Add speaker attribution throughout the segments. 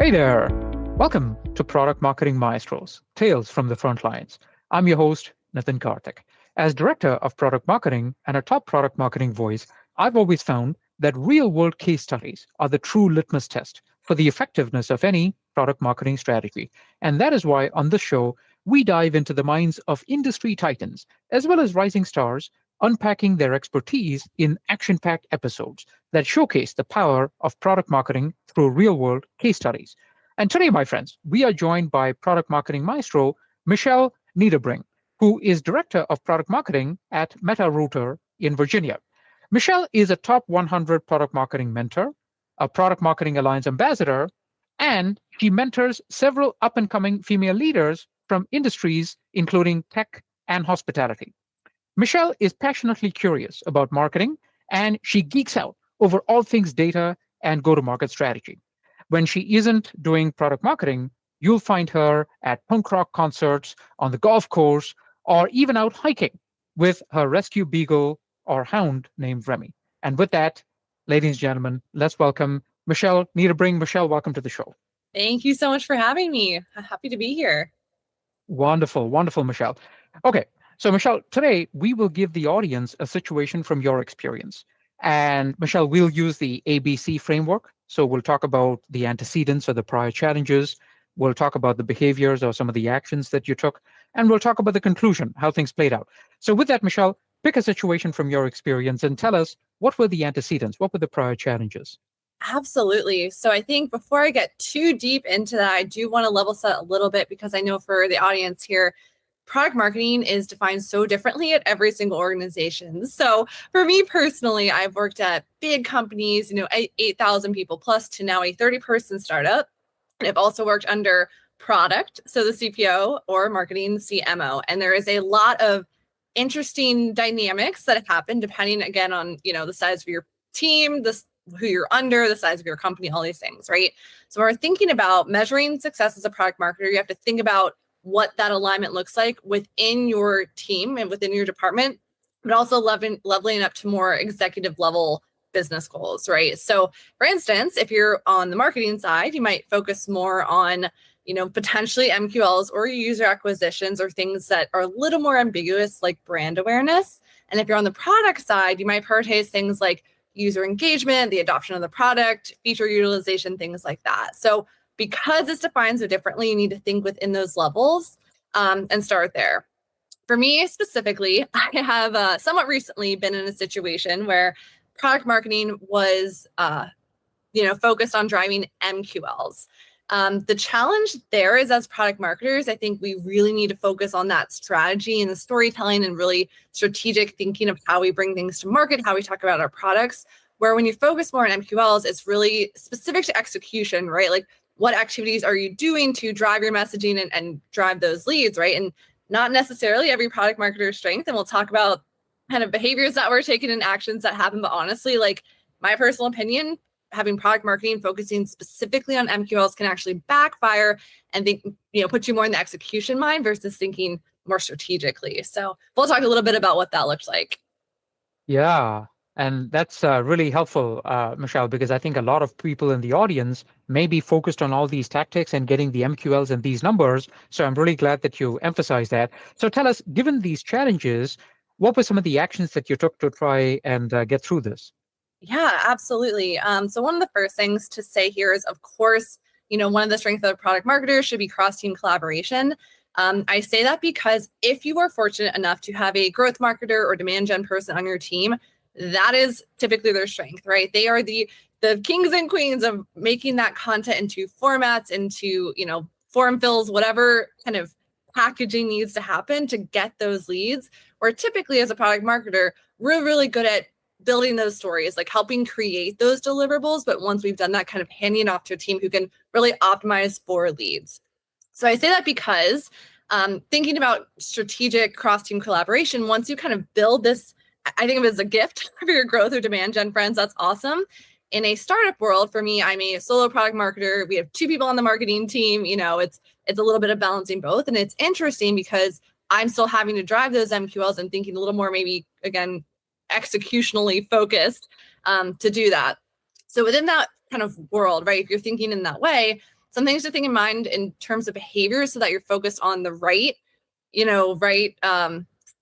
Speaker 1: Hey there! Welcome to Product Marketing Maestros, Tales from the Front Lines. I'm your host, Nitin Karthik. As Director of Product Marketing and a top product marketing voice, I've always found that real-world case studies are the true litmus test for the effectiveness of any product marketing strategy. And that is why on this show, we dive into the minds of industry titans, as well as rising stars, unpacking their expertise in action-packed episodes that showcase the power of product marketing through real-world case studies. And today, my friends, we are joined by product marketing maestro Michelle Nieberding, who is Director of Product Marketing at MetaRouter in Virginia. Michelle is a top 100 product marketing mentor, a Product Marketing Alliance ambassador, and she mentors several up-and-coming female leaders from industries including tech and hospitality. Michelle is passionately curious about marketing, and she geeks out over all things data and go-to-market strategy. When she isn't doing product marketing, you'll find her at punk rock concerts, on the golf course, or even out hiking with her rescue beagle or hound named Remy. And with that, ladies and gentlemen, let's welcome Michelle Nieberding. Michelle, welcome to the show.
Speaker 2: Thank you so much for having me. I'm happy to be here.
Speaker 1: Wonderful, wonderful, Michelle. Okay, so Michelle, today we will give the audience a situation from your experience. And Michelle, we'll use the ABC framework. So we'll talk about the antecedents or the prior challenges. We'll talk about the behaviors or some of the actions that you took. And we'll talk about the conclusion, how things played out. So with that, Michelle, pick a situation from your experience and tell us what were the antecedents? What were the prior challenges?
Speaker 2: Absolutely. So I think before I get too deep into that, I do want to level set a little bit because I know for the audience here, product marketing is defined so differently at every single organization. So for me personally, I've worked at big companies, 8,000 people plus to now a 30-person startup. And I've also worked under product, so the CPO or marketing CMO. And there is a lot of interesting dynamics that happen depending again on, the size of your team, who you're under, the size of your company, all these things, right? So when we're thinking about measuring success as a product marketer, you have to think about what that alignment looks like within your team and within your department, but also leveling up to more executive level business goals, right? So for instance, if you're on the marketing side, you might focus more on, potentially MQLs or user acquisitions or things that are a little more ambiguous like brand awareness. And if you're on the product side, you might prioritize things like user engagement, the adoption of the product, feature utilization, things like that. So because it's defined so differently, you need to think within those levels and start there. For me specifically, I have somewhat recently been in a situation where product marketing was, focused on driving MQLs. The challenge there is as product marketers, I think we really need to focus on that strategy and the storytelling and really strategic thinking of how we bring things to market, how we talk about our products, where when you focus more on MQLs, it's really specific to execution, right? Like what activities are you doing to drive your messaging and drive those leads, right? And not necessarily every product marketer's strength. And we'll talk about kind of behaviors that were taken and actions that happen. But honestly, like my personal opinion, having product marketing focusing specifically on MQLs can actually backfire and put you more in the execution mind versus thinking more strategically. So we'll talk a little bit about what that looks like.
Speaker 1: Yeah, and that's really helpful, Michelle, because I think a lot of people in the audience may be focused on all these tactics and getting the MQLs and these numbers. So I'm really glad that you emphasized that. So tell us, given these challenges, what were some of the actions that you took to try and get through this?
Speaker 2: Yeah, absolutely. So one of the first things to say here is, of course, one of the strengths of a product marketer should be cross-team collaboration. I say that because if you are fortunate enough to have a growth marketer or demand gen person on your team, that is typically their strength, right? They are the kings and queens of making that content into formats, into, form fills, whatever kind of packaging needs to happen to get those leads. Or typically as a product marketer, we're really good at building those stories, like helping create those deliverables. But once we've done that, kind of handing it off to a team who can really optimize for leads. So I say that because thinking about strategic cross-team collaboration, once you kind of build this, I think of it as a gift for your growth or demand gen friends. That's awesome. In a startup world, for me, I'm a solo product marketer. We have 2 people on the marketing team. It's a little bit of balancing both. And it's interesting because I'm still having to drive those MQLs and thinking a little more, maybe, again, executionally focused to do that. So within that kind of world, right, if you're thinking in that way, it's some things to think in mind in terms of behavior so that you're focused on the right,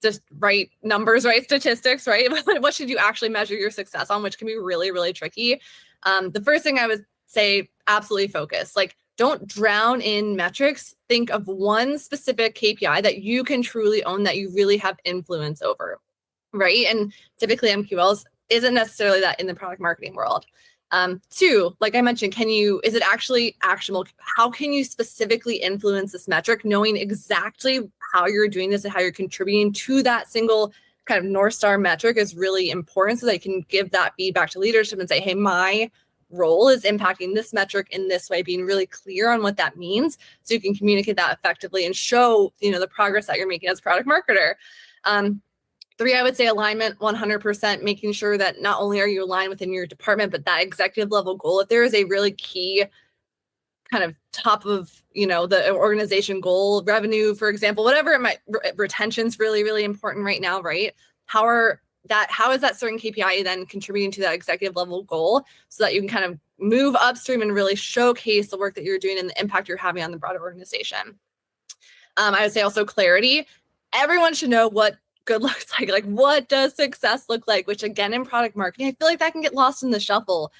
Speaker 2: just right numbers, right statistics, right? What should you actually measure your success on, which can be really, really tricky. The first thing I would say, absolutely focus. Like, don't drown in metrics. Think of one specific KPI that you can truly own, that you really have influence over, right? And typically MQLs isn't necessarily that in the product marketing world. Two, like I mentioned, is it actually actionable? How can you specifically influence this metric? Knowing exactly how you're doing this and how you're contributing to that single kind of North Star metric is really important, so they can give that feedback to leadership and say, hey, my role is impacting this metric in this way, being really clear on what that means so you can communicate that effectively and show, the progress that you're making as a product marketer. Three, I would say alignment, 100%, making sure that not only are you aligned within your department, but that executive level goal, if there is a really key kind of top of, the organization goal, revenue, for example, whatever it might, retention's really, really important right now, right? How is that certain KPI then contributing to that executive level goal so that you can kind of move upstream and really showcase the work that you're doing and the impact you're having on the broader organization? I would say also clarity. Everyone should know what good looks like what does success look like, which again, in product marketing, I feel like that can get lost in the shuffle.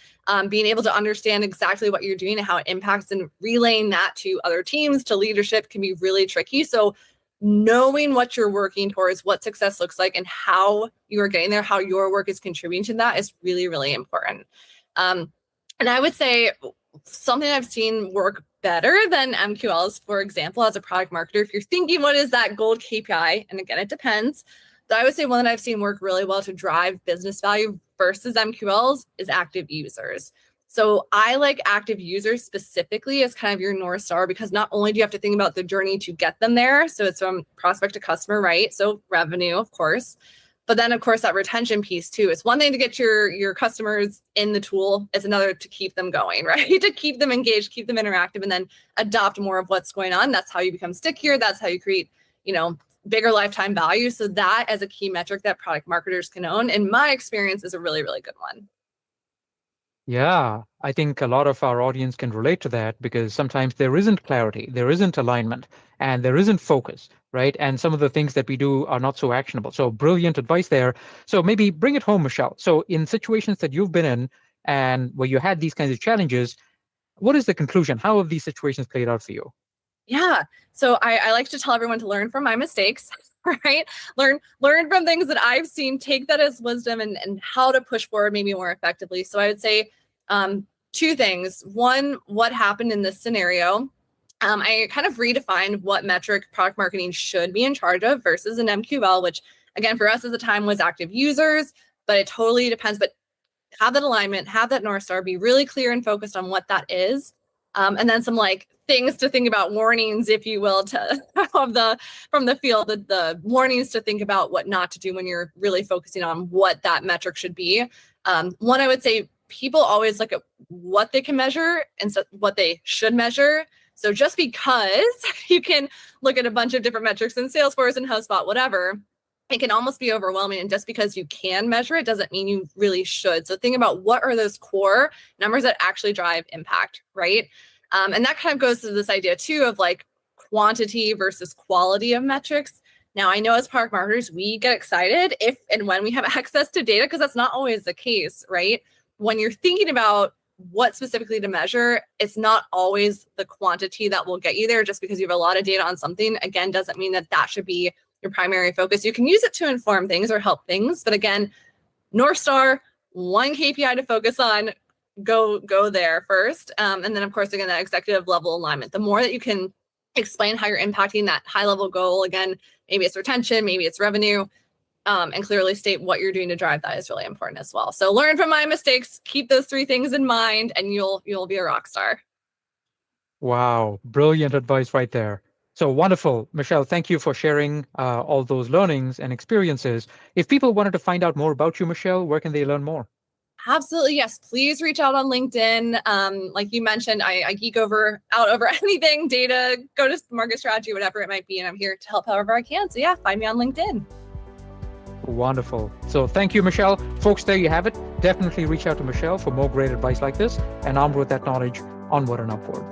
Speaker 2: Being able to understand exactly what you're doing and how it impacts and relaying that to other teams, to leadership, can be really tricky. So knowing what you're working towards, what success looks like, and how you are getting there, how your work is contributing to that is really, really important. And I would say something I've seen work better than MQLs, for example, as a product marketer, if you're thinking, what is that gold KPI? And again, it depends. But I would say one that I've seen work really well to drive business value versus MQLs is active users. So I like active users specifically as kind of your North Star, because not only do you have to think about the journey to get them there, so it's from prospect to customer, right? So revenue, of course. But then, of course, that retention piece too. It's one thing to get your customers in the tool. It's another to keep them going, right? To keep them engaged, keep them interactive, and then adopt more of what's going on. That's how you become stickier. That's how you create, bigger lifetime value. So that, as a key metric that product marketers can own, in my experience, is a really, really good one.
Speaker 1: Yeah, I think a lot of our audience can relate to that, because sometimes there isn't clarity, there isn't alignment, and there isn't focus, right? And some of the things that we do are not so actionable. So brilliant advice there. So maybe bring it home, Michelle. So in situations that you've been in and where you had these kinds of challenges, what is the conclusion? How have these situations played out for you?
Speaker 2: Yeah. So I like to tell everyone to learn from my mistakes, right? Learn from things that I've seen, take that as wisdom, and how to push forward maybe more effectively. So I would say two things. One, what happened in this scenario? I kind of redefined what metric product marketing should be in charge of versus an MQL, which again, for us at the time was active users, but it totally depends. But have that alignment, have that North Star, be really clear and focused on what that is. And then some things to think about, warnings, if you will, from the field, the warnings to think about what not to do when you're really focusing on what that metric should be. One, I would say people always look at what they can measure instead of what they should measure. So just because you can look at a bunch of different metrics in Salesforce and HubSpot, whatever, it can almost be overwhelming. And just because you can measure it doesn't mean you really should. So think about what are those core numbers that actually drive impact, right? And that kind of goes to this idea too of quantity versus quality of metrics. Now, I know as product marketers, we get excited if and when we have access to data, because that's not always the case, right? When you're thinking about what specifically to measure, it's not always the quantity that will get you there. Just because you have a lot of data on something, again, doesn't mean that that should be your primary focus. You can use it to inform things or help things, but again, North Star, one KPI to focus on, go there first. And then of course, again, that executive level alignment. The more that you can explain how you're impacting that high level goal, again, maybe it's retention, maybe it's revenue, and clearly state what you're doing to drive that is really important as well. So learn from my mistakes, keep those three things in mind, and you'll be a rock star.
Speaker 1: Wow, brilliant advice right there. So wonderful. Michelle, thank you for sharing all those learnings and experiences. If people wanted to find out more about you, Michelle, where can they learn more?
Speaker 2: Absolutely. Yes. Please reach out on LinkedIn. Like you mentioned, I geek over anything, data, go to market strategy, whatever it might be. And I'm here to help however I can. So yeah, find me on LinkedIn.
Speaker 1: Wonderful. So thank you, Michelle. Folks, there you have it. Definitely reach out to Michelle for more great advice like this, and armed with that knowledge, onward and upward.